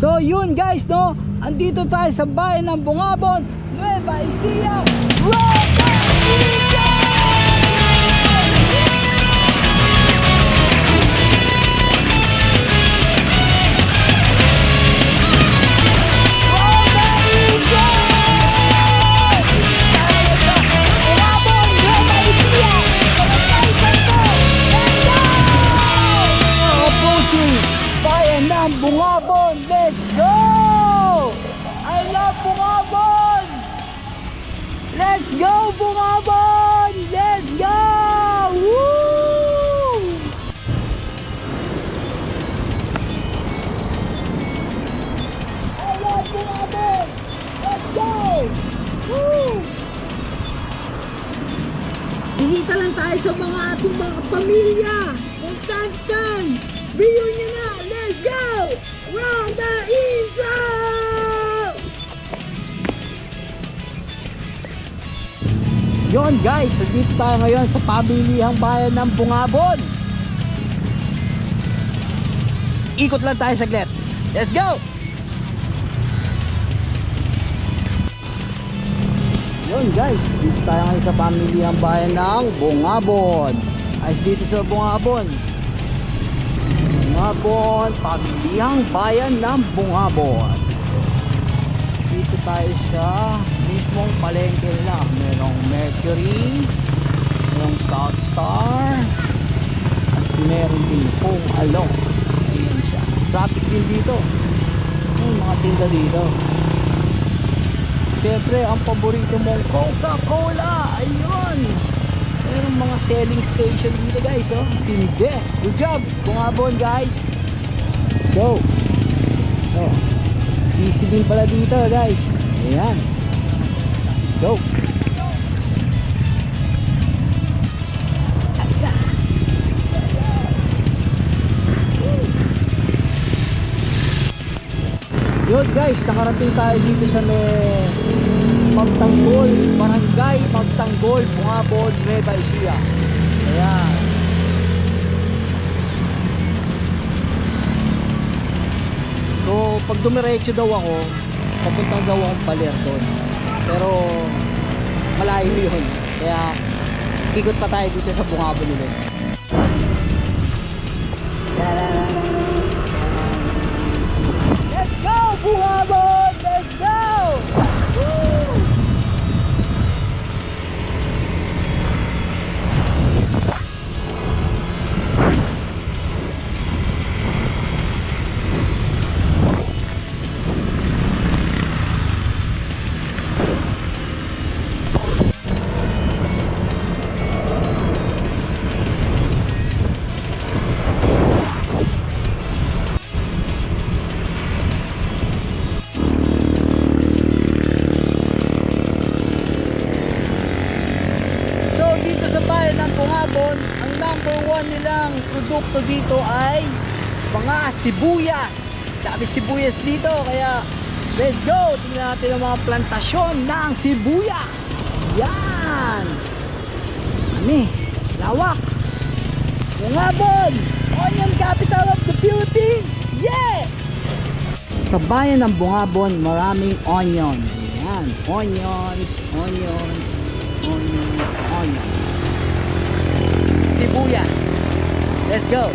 So yun guys, no, andito tayo sa bayan ng Bungabon, Nueva Ecija, Roca Ecija! Bungabon, let's go! I love Bungabon! Let's go Bungabon! Let's go! Woo! I love Bungabon! Let's go! Woo! Bisita lang tayo sa mga ating mga pamilya. Constant! Reunion na! Let's go! Round the intro! Yon guys, dito tayo ngayon sa pamilihang bayan ng Bungabon. Ikot lang tayo saglit. Let's go! Yon guys, dito tayo ngayon sa pamilihang bayan ng Bungabon. Ay dito sa Bungabon. Bungabon, pamilihang bayan ng Bungabon. Dito tayo sa mismong palengke nila. Merong Mercury, merong South Star, at meron din Home Alone. Ayan siya. Traffic din dito. May mga tinda dito. Siyempre, ang paborito mong Coca-Cola. Ayun. Merong mga selling station dito guys, oh. Tindi. Good job, Bungabon guys. Go. Oh. Easy din pala dito guys. Ayan. Let's go. Ayos na. Yun guys, nakarating tayo dito sa Magtanggol, Barangay Magtanggol, Bungabon, Nueva Ecija. Ayan. So, pag dumiretso daw ako, papunta daw akong Baler doon. Pero, malayo yun. Kaya, ikot pa tayo dito sa Bungabon ulit. Let's go, Bungabon! Let's go! Woo! Bungabon, ang number 1 nilang produkto dito ay mga sibuyas. Dami sibuyas dito, kaya let's go! Tingnan natin ang mga plantasyon ng sibuyas. Yan! Ani, lawak! Bungabon! Onion capital of the Philippines! Yeah! Sa bayan ng Bungabon, maraming onion. Yan, onions, onions, onions, onions. Sibuyas. Let's go.